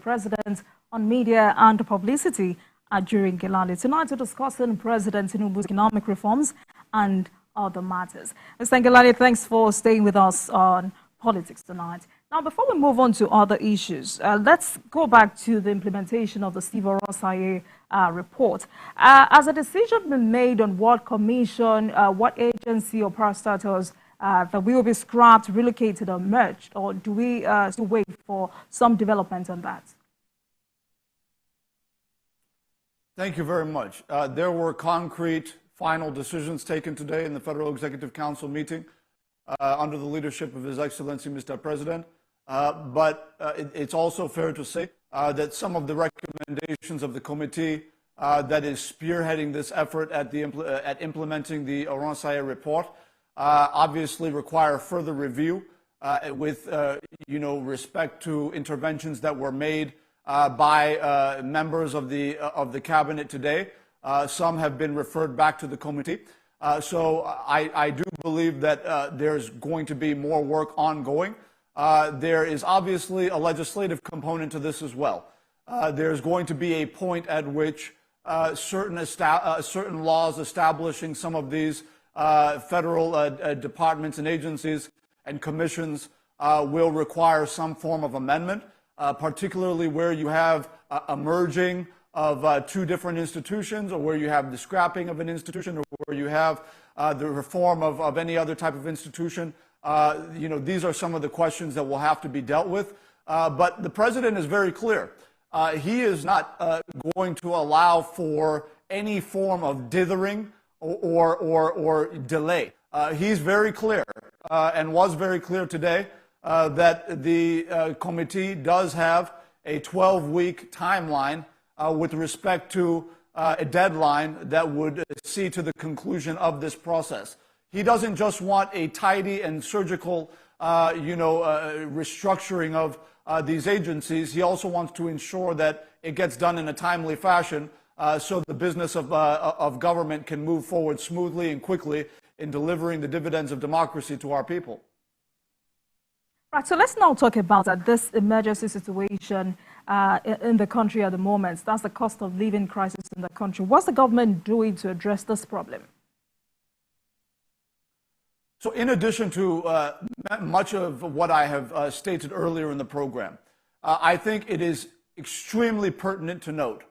president on media and publicity during Gilani. Tonight, we're discussing President Tinubu's economic reforms and other matters. Mr. Gilani, thanks for staying with us on politics tonight. Now, before we move on to other issues, let's go back to the implementation of the Steve Orosaye report. Has a decision been made on what commission, what agency or parastatals that will be scrapped, relocated or merged, or do we still wait for some development on that? Thank you very much. There were concrete final decisions taken today in the Federal Executive Council meeting under the leadership of His Excellency, Mr. President. But it's also fair to say that some of the recommendations of the committee that is spearheading this effort at implementing the Orosaye report obviously require further review with respect to interventions that were made by members of the cabinet today. Some have been referred back to the committee. So I do believe that there's going to be more work ongoing. There is obviously a legislative component to this as well. There's going to be a point at which certain laws establishing some of these federal departments and agencies and commissions will require some form of amendment, particularly where you have a merging of two different institutions, or where you have the scrapping of an institution, or where you have the reform of any other type of institution. These are some of the questions that will have to be dealt with. But the president is very clear. He is not going to allow for any form of dithering or delay. He's very clear and was very clear today that the committee does have a 12-week timeline with respect to a deadline that would see to the conclusion of this process. He doesn't just want a tidy and surgical, restructuring of these agencies. He also wants to ensure that it gets done in a timely fashion so the business of government can move forward smoothly and quickly in delivering the dividends of democracy to our people. Right, so let's now talk about this emergency situation in the country at the moment. That's the cost of living crisis in the country. What's the government doing to address this problem? So in addition to much of what I have stated earlier in the program, I think it is extremely pertinent to note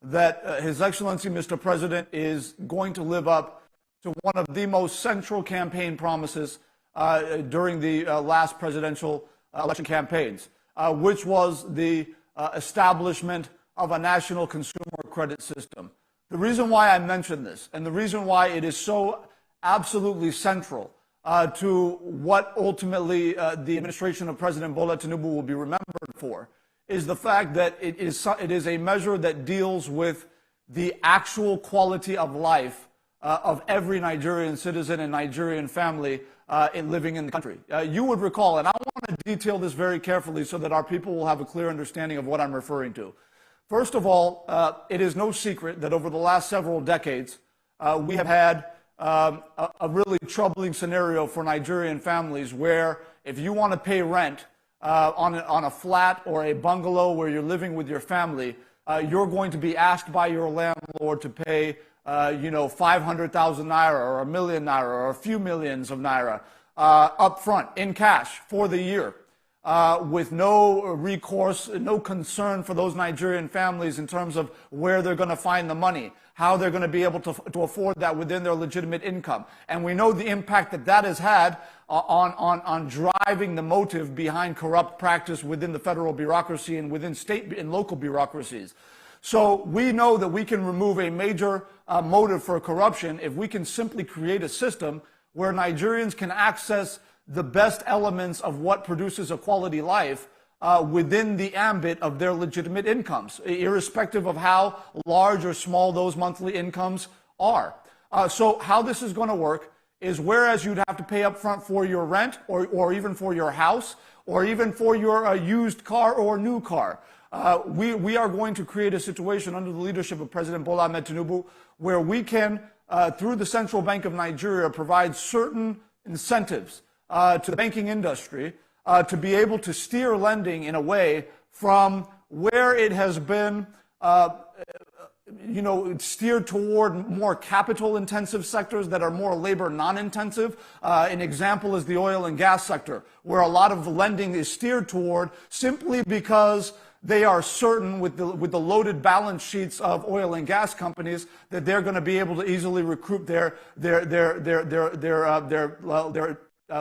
that His Excellency, Mr. President, is going to live up to one of the most central campaign promises during the last presidential election campaigns, which was the establishment of a national consumer credit system. The reason why I mention this, and the reason why it is so absolutely central to what ultimately the administration of President Bola Tinubu will be remembered for, is the fact that it is a measure that deals with the actual quality of life of every Nigerian citizen and Nigerian family living in the country. You would recall, and I want to detail this very carefully so that our people will have a clear understanding of what I'm referring to. First of all, it is no secret that over the last several decades, we have had a really troubling scenario for Nigerian families where if you want to pay rent on a flat or a bungalow where you're living with your family, you're going to be asked by your landlord to pay 500,000 naira or 1 million naira or a few millions of naira up front in cash for the year, with no recourse, no concern for those Nigerian families in terms of where they're going to find the money, how they're going to be able to afford that within their legitimate income. And we know the impact that that has had on driving the motive behind corrupt practice within the federal bureaucracy and within state and local bureaucracies. So we know that we can remove a major motive for corruption if we can simply create a system where Nigerians can access the best elements of what produces a quality life within the ambit of their legitimate incomes, irrespective of how large or small those monthly incomes are. So how this is going to work is whereas you'd have to pay up front for your rent or even for your house or even for your used car or new car, we are going to create a situation under the leadership of President Bola Ahmed Tinubu where we can, through the Central Bank of Nigeria, provide certain incentives to the banking industry to be able to steer lending in a way from where it has been steered toward more capital-intensive sectors that are more labor non-intensive. An example is the oil and gas sector, where a lot of the lending is steered toward simply because they are certain with the loaded balance sheets of oil and gas companies that they're going to be able to easily recoup their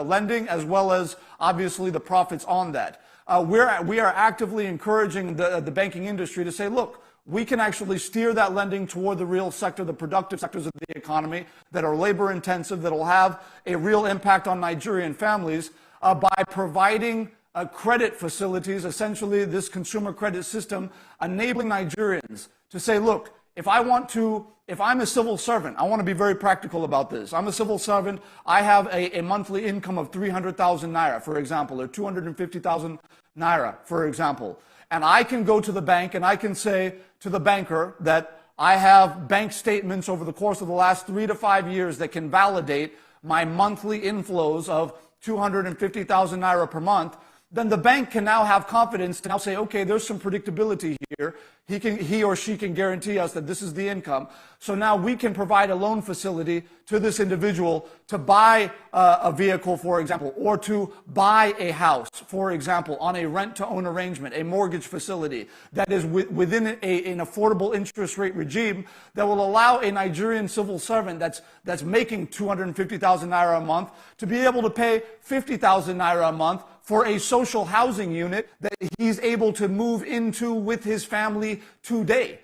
lending, as well as obviously the profits on that. We are actively encouraging the banking industry to say, look, we can actually steer that lending toward the real sector, the productive sectors of the economy that are labor intensive, that will have a real impact on Nigerian families by providing credit facilities, essentially this consumer credit system, enabling Nigerians to say, look, if I'm a civil servant, I want to be very practical about this. I'm a civil servant. I have a monthly income of 300,000 naira, for example, or 250,000 naira, for example. And I can go to the bank and I can say to the banker that I have bank statements over the course of the last 3 to 5 years that can validate my monthly inflows of 250,000 naira per month. Then the bank can now have confidence to now say, okay, there's some predictability here. He or she can guarantee us that this is the income. So now we can provide a loan facility to this individual to buy a vehicle, for example, or to buy a house, for example, on a rent-to-own arrangement, a mortgage facility that is within an affordable interest rate regime that will allow a Nigerian civil servant that's making 250,000 naira a month to be able to pay 50,000 naira a month for a social housing unit that he's able to move into with his family today.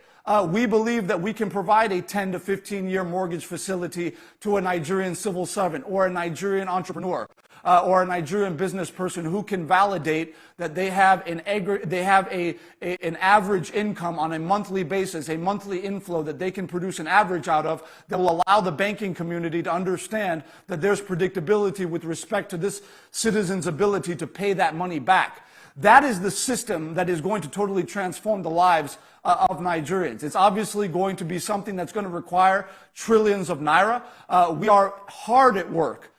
We believe that we can provide a 10 to 15-year mortgage facility to a Nigerian civil servant or a Nigerian entrepreneur or a Nigerian business person who can validate that they have an average income on a monthly basis, a monthly inflow that they can produce an average out of that will allow the banking community to understand that there's predictability with respect to this citizen's ability to pay that money back. That is the system that is going to totally transform the lives of Nigerians. It's obviously going to be something that's going to require trillions of naira. We are hard at work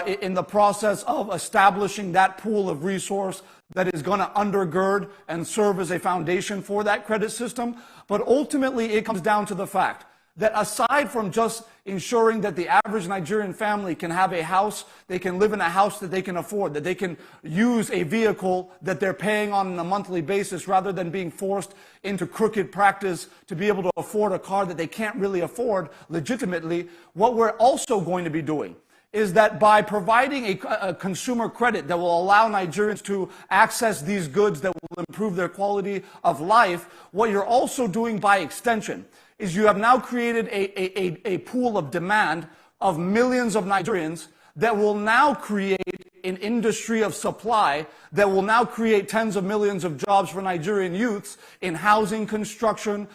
in the process of establishing that pool of resource that is going to undergird and serve as a foundation for that credit system. But ultimately, it comes down to the fact that aside from just ensuring that the average Nigerian family can have a house, they can live in a house that they can afford, that they can use a vehicle that they're paying on a monthly basis rather than being forced into crooked practice to be able to afford a car that they can't really afford legitimately, what we're also going to be doing is that by providing a consumer credit that will allow Nigerians to access these goods that will improve their quality of life, what you're also doing by extension is you have now created a pool of demand of millions of Nigerians that will now create an industry of supply that will now create tens of millions of jobs for Nigerian youths in housing, construction,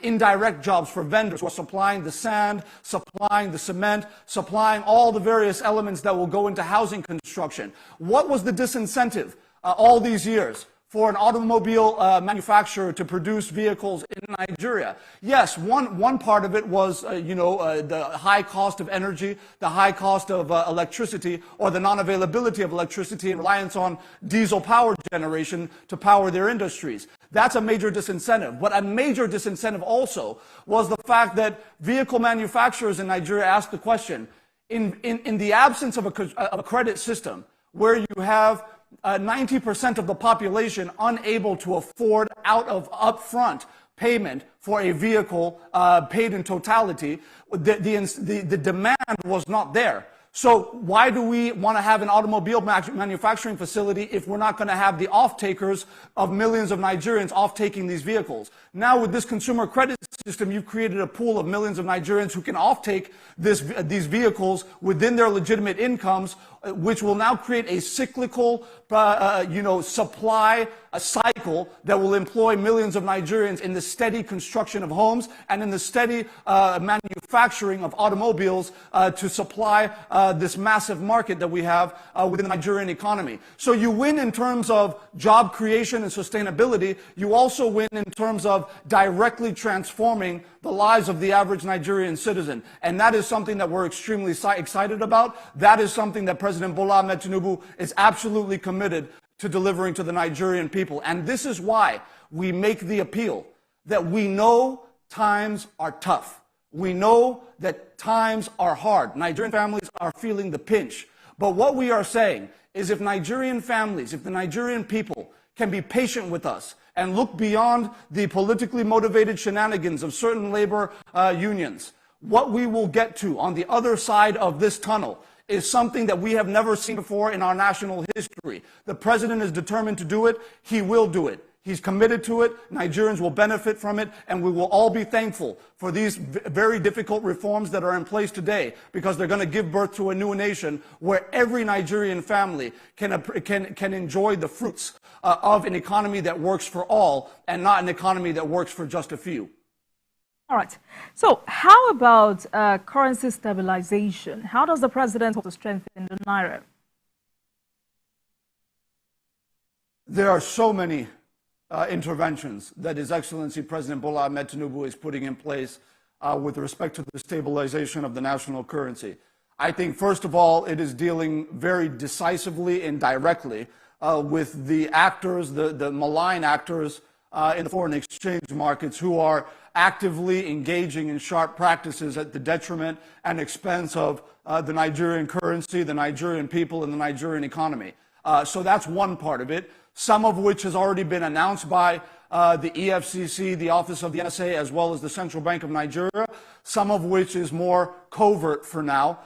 indirect jobs for vendors who are supplying the sand, supplying the cement, supplying all the various elements that will go into housing construction. What was the disincentive all these years for an automobile manufacturer to produce vehicles in Nigeria? Yes, one part of it was, the high cost of energy, the high cost of electricity, or the non-availability of electricity and reliance on diesel power generation to power their industries. That's a major disincentive. But a major disincentive also was the fact that vehicle manufacturers in Nigeria asked the question, in the absence of a credit system where you have 90% of the population unable to afford out of upfront payment for a vehicle paid in totality, the demand was not there. So why do we want to have an automobile manufacturing facility if we're not going to have the off-takers of millions of Nigerians off-taking these vehicles? Now with this consumer credit system, you've created a pool of millions of Nigerians who can off-take these vehicles within their legitimate incomes, which will now create a cyclical, supply cycle that will employ millions of Nigerians in the steady construction of homes and in the steady manufacturing of automobiles to supply this massive market that we have within the Nigerian economy. So you win in terms of job creation and sustainability. You also win in terms of directly transforming the lives of the average Nigerian citizen. And that is something that we're extremely excited about. That is something that President Bola Ahmed Tinubu is absolutely committed to delivering to the Nigerian people. And this is why we make the appeal that we know times are tough. We know that times are hard. Nigerian families are feeling the pinch. But what we are saying is if Nigerian families, if the Nigerian people can be patient with us and look beyond the politically motivated shenanigans of certain labor unions, what we will get to on the other side of this tunnel is something that we have never seen before in our national history. The president is determined to do it. He will do it. He's committed to it. Nigerians will benefit from it, and we will all be thankful for these very difficult reforms that are in place today, because they're going to give birth to a new nation where every Nigerian family can enjoy the fruits of an economy that works for all and not an economy that works for just a few. All right. So how about currency stabilization? How does the president hope to strengthen the naira? There are so many interventions that His Excellency President Bola Ahmed Tinubu is putting in place with respect to the stabilization of the national currency. I think, first of all, it is dealing very decisively and directly with the actors, the malign actors in the foreign exchange markets who are actively engaging in sharp practices at the detriment and expense of the Nigerian currency, the Nigerian people, and the Nigerian economy. So that's one part of it, some of which has already been announced by the EFCC, the Office of the NSA, as well as the Central Bank of Nigeria, some of which is more covert for now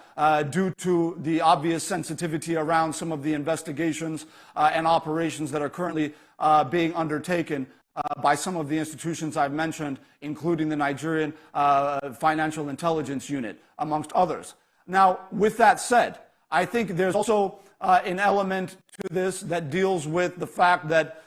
due to the obvious sensitivity around some of the investigations and operations that are currently being undertaken by some of the institutions I've mentioned, including the Nigerian Financial Intelligence Unit, amongst others. Now, with that said, I think there's also an element to this that deals with the fact that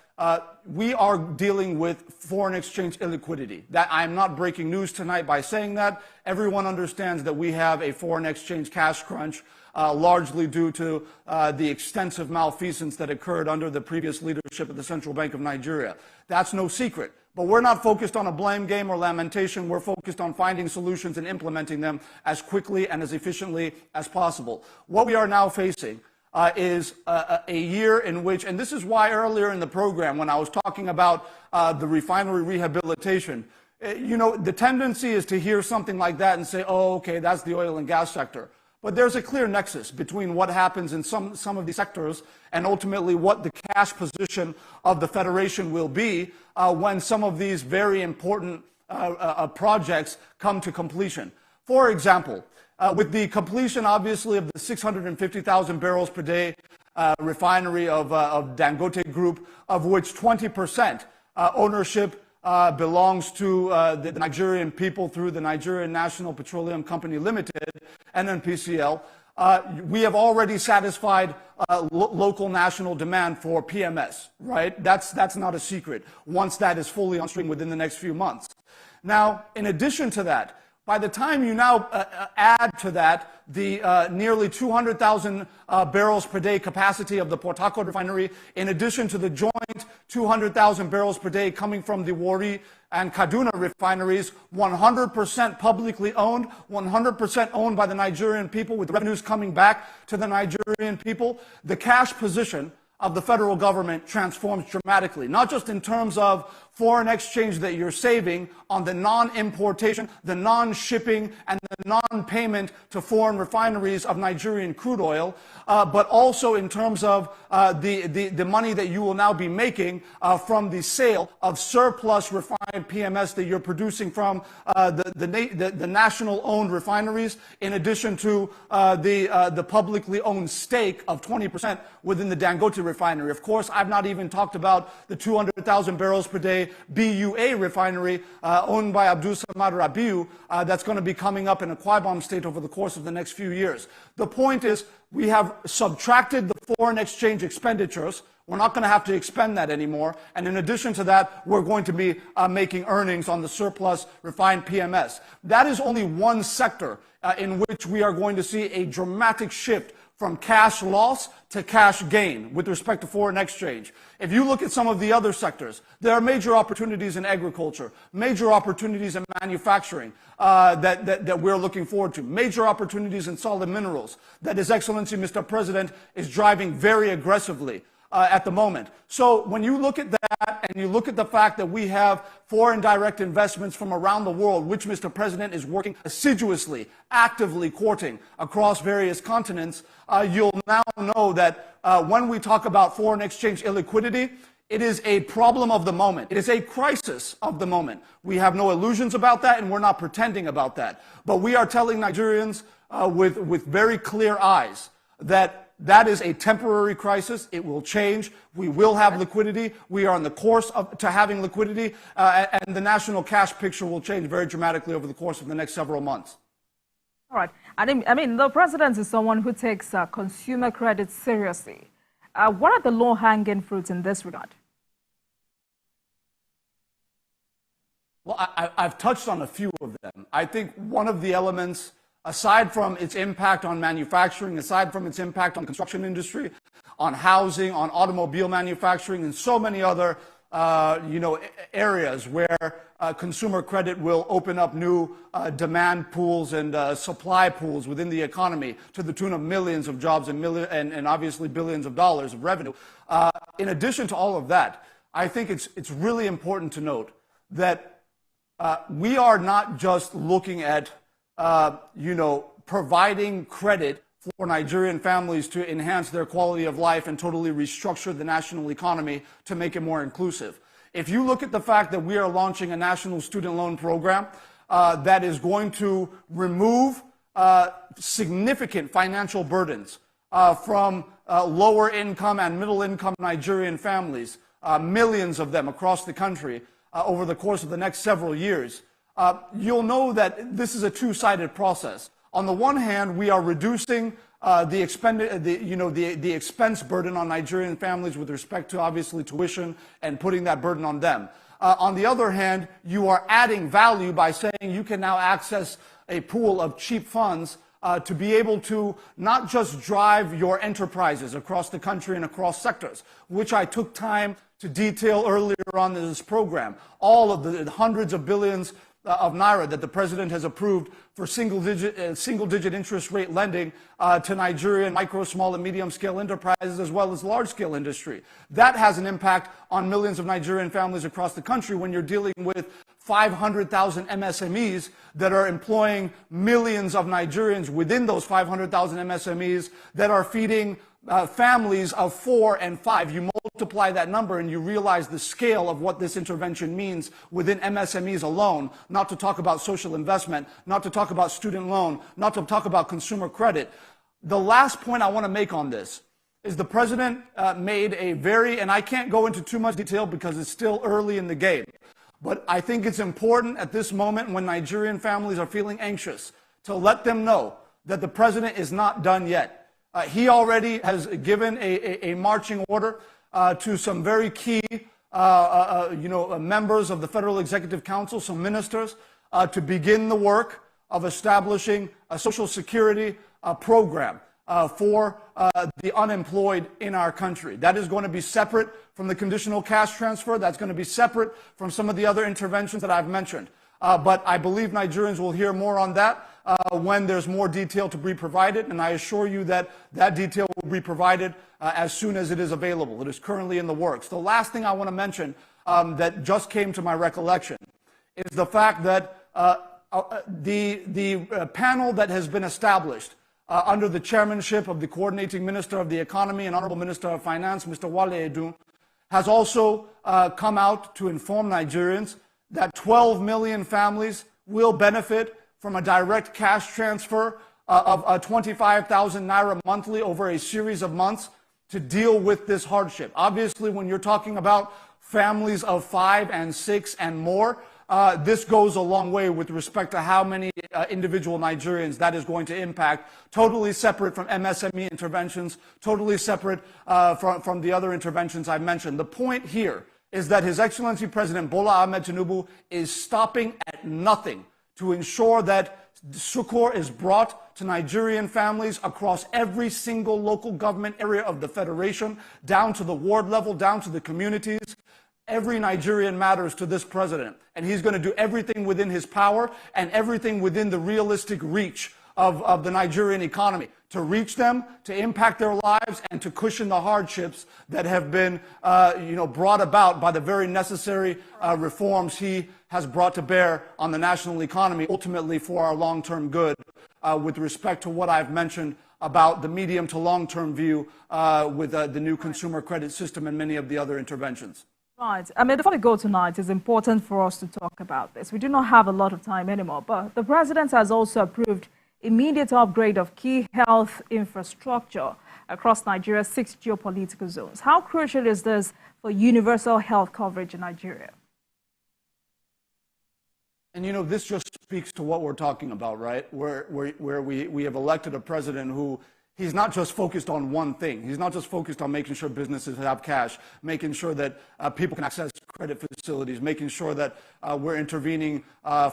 we are dealing with foreign exchange illiquidity. That I'm not breaking news tonight by saying that. Everyone understands that we have a foreign exchange cash crunch, largely due to the extensive malfeasance that occurred under the previous leadership of the Central Bank of Nigeria. That's no secret. But we're not focused on a blame game or lamentation. We're focused on finding solutions and implementing them as quickly and as efficiently as possible. What we are now facing is a year in which, and this is why earlier in the program when I was talking about the refinery rehabilitation, you know, the tendency is to hear something like that and say, oh, okay, that's the oil and gas sector. But there's a clear nexus between what happens in some of these sectors and ultimately what the cash position of the Federation will be when some of these very important projects come to completion. For example, with the completion, obviously, of the 650,000 barrels per day refinery of Dangote Group, of which 20% ownership belongs to the Nigerian people through the Nigerian National Petroleum Company Limited, NNPCL, we have already satisfied local national demand for PMS, right? That's not a secret, once that is fully on stream within the next few months. Now, in addition to that, by the time you now add to that the nearly 200,000 barrels per day capacity of the Port Harcourt refinery, in addition to the joint 200,000 barrels per day coming from the Warri and Kaduna refineries, 100% publicly owned, 100% owned by the Nigerian people, with revenues coming back to the Nigerian people, the cash position of the federal government transforms dramatically, not just in terms of foreign exchange that you're saving on the non-importation, the non-shipping, and the non-payment to foreign refineries of Nigerian crude oil, but also in terms of the money that you will now be making from the sale of surplus refined PMS that you're producing from the national-owned refineries, in addition to the publicly owned stake of 20% within the Dangote refinery. Of course, I've not even talked about the 200,000 barrels per day BUA refinery owned by Abdul Samad Rabiu that's going to be coming up in Akwa Ibom State over the course of the next few years. The point is, we have subtracted the foreign exchange expenditures. We're not going to have to expend that anymore. And in addition to that, we're going to be making earnings on the surplus refined PMS. That is only one sector in which we are going to see a dramatic shift from cash loss to cash gain with respect to foreign exchange. If you look at some of the other sectors, there are major opportunities in agriculture, major opportunities in manufacturing that we're looking forward to, major opportunities in solid minerals that His Excellency Mr. President is driving very aggressively. at the moment. So when you look at that and you look at the fact that we have foreign direct investments from around the world, which Mr. President is working assiduously, actively courting across various continents, you'll now know that when we talk about foreign exchange illiquidity, it is a problem of the moment. It is a crisis of the moment. We have no illusions about that, and we're not pretending about that. But we are telling Nigerians with very clear eyes that is a temporary crisis. It will change. We will have liquidity. We are on the course to having liquidity, and the national cash picture will change very dramatically over the course of the next several months. All right. I mean, the president is someone who takes consumer credit seriously. What are the low-hanging fruits in this regard? Well, I've touched on a few of them. I think one of the elements, aside from its impact on manufacturing, aside from its impact on construction industry, on housing, on automobile manufacturing, and so many other areas where consumer credit will open up new demand pools and supply pools within the economy to the tune of millions of jobs and obviously billions of dollars of revenue. In addition to all of that, I think it's really important to note that we are not just looking at providing credit for Nigerian families to enhance their quality of life and totally restructure the national economy to make it more inclusive. If you look at the fact that we are launching a national student loan program that is going to remove significant financial burdens from lower income and middle income Nigerian families, millions of them across the country, over the course of the next several years, you'll know that this is a two-sided process. On the one hand, we are reducing the expense burden on Nigerian families with respect to obviously tuition and putting that burden on them. On the other hand, you are adding value by saying you can now access a pool of cheap funds to be able to not just drive your enterprises across the country and across sectors, which I took time to detail earlier on in this program. All of the hundreds of billions of naira that the president has approved for single-digit interest rate lending to Nigerian micro, small, and medium-scale enterprises as well as large-scale industry. That has an impact on millions of Nigerian families across the country when you're dealing with 500,000 MSMEs that are employing millions of Nigerians within those 500,000 MSMEs that are feeding families of 4 and 5. You multiply that number and you realize the scale of what this intervention means within MSMEs alone, not to talk about social investment, not to talk about student loan, not to talk about consumer credit. The last point I want to make on this is the president made a and I can't go into too much detail because it's still early in the game, but I think it's important at this moment when Nigerian families are feeling anxious to let them know that the president is not done yet. He already has given a marching order to some very key, members of the Federal Executive Council, some ministers, to begin the work of establishing a Social Security program for the unemployed in our country. That is going to be separate from the conditional cash transfer. That's going to be separate from some of the other interventions that I've mentioned. But I believe Nigerians will hear more on that when there's more detail to be provided, and I assure you that that detail will be provided as soon as it is available. It is currently in the works. The last thing I want to mention that just came to my recollection is the fact that the panel that has been established under the chairmanship of the Coordinating Minister of the Economy and Honorable Minister of Finance, Mr. Wale Edun, has also come out to inform Nigerians that 12 million families will benefit from a direct cash transfer of 25,000 naira monthly over a series of months to deal with this hardship. Obviously, when you're talking about families of 5 and 6 and more, this goes a long way with respect to how many individual Nigerians that is going to impact, totally separate from MSME interventions, totally separate from the other interventions I mentioned. The point here is that His Excellency President Bola Ahmed Tinubu is stopping at nothing to ensure that succor is brought to Nigerian families across every single local government area of the Federation, down to the ward level, down to the communities. Every Nigerian matters to this president, and he's going to do everything within his power and everything within the realistic reach of the Nigerian economy to reach them, to impact their lives, and to cushion the hardships that have been, brought about by the very necessary reforms he has brought to bear on the national economy, ultimately for our long-term good, with respect to what I've mentioned about the medium to long-term view with the new consumer credit system and many of the other interventions. Right. I mean, before we go tonight, it's important for us to talk about this. We do not have a lot of time anymore, but the president has also approved immediate upgrade of key health infrastructure across Nigeria's 6 geopolitical zones. How crucial is this for universal health coverage in Nigeria? And this just speaks to what we're talking about, right? Where we have elected a president who, he's not just focused on one thing. He's not just focused on making sure businesses have cash, making sure that people can access credit facilities, making sure that we're intervening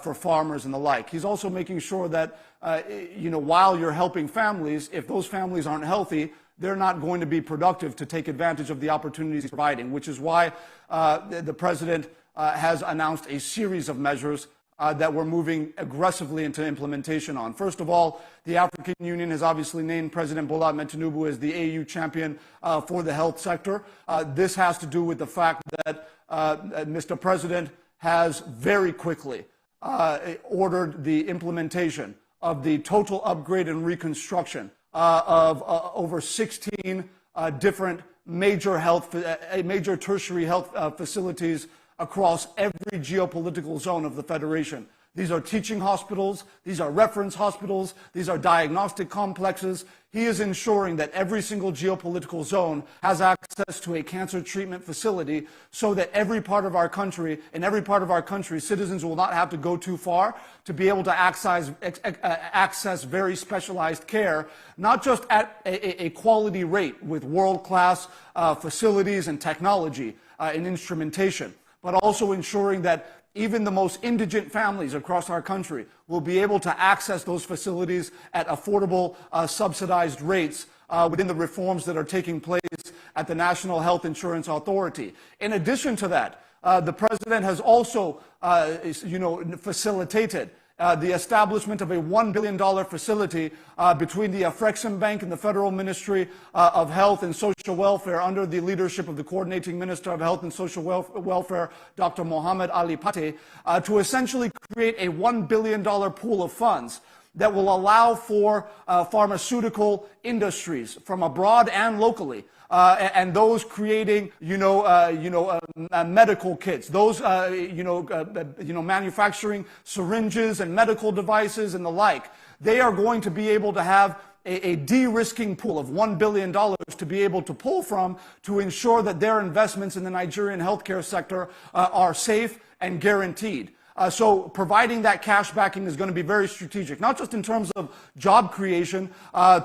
for farmers and the like. He's also making sure that, while you're helping families, if those families aren't healthy, they're not going to be productive to take advantage of the opportunities he's providing, which is why the president has announced a series of measures that we're moving aggressively into implementation on. First of all, the African Union has obviously named President Bola Ahmed Tinubu as the AU champion for the health sector. This has to do with the fact that Mr. President has very quickly ordered the implementation of the total upgrade and reconstruction of over 16 different major tertiary health facilities across every geopolitical zone of the Federation. These are teaching hospitals, these are reference hospitals, these are diagnostic complexes. He is ensuring that every single geopolitical zone has access to a cancer treatment facility so that in every part of our country, citizens will not have to go too far to be able to access very specialized care, not just at a quality rate with world-class facilities and technology and instrumentation, but also ensuring that even the most indigent families across our country will be able to access those facilities at affordable, subsidized rates within the reforms that are taking place at the National Health Insurance Authority. In addition to that, the president has also, facilitated the establishment of a $1 billion facility between the Afrexim Bank and the Federal Ministry of Health and Social Welfare under the leadership of the Coordinating Minister of Health and Social Welfare, Dr. Mohammed Ali Pate, to essentially create a $1 billion pool of funds that will allow for pharmaceutical industries from abroad and locally, and those creating, medical kits, those, manufacturing syringes and medical devices and the like. They are going to be able to have a de-risking pool of $1 billion to be able to pull from to ensure that their investments in the Nigerian healthcare sector are safe and guaranteed. So providing that cash backing is going to be very strategic, not just in terms of job creation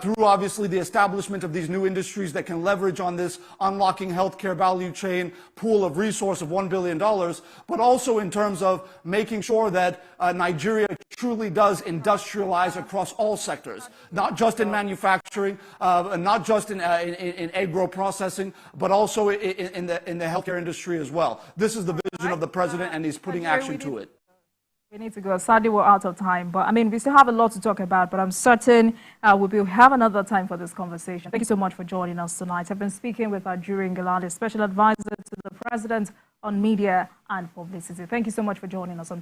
through obviously the establishment of these new industries that can leverage on this unlocking healthcare value chain pool of resource of $1 billion, but also in terms of making sure that Nigeria truly does industrialize across all sectors, not just in manufacturing, not just in agro-processing, but also in the healthcare industry as well. This is the vision of the president, and he's putting action to it. We need to go. Sadly, we're out of time. But, we still have a lot to talk about, but I'm certain we'll have another time for this conversation. Thank you so much for joining us tonight. I've been speaking with Jurin Galali, Special Advisor to the President on Media and Publicity. Thank you so much for joining us on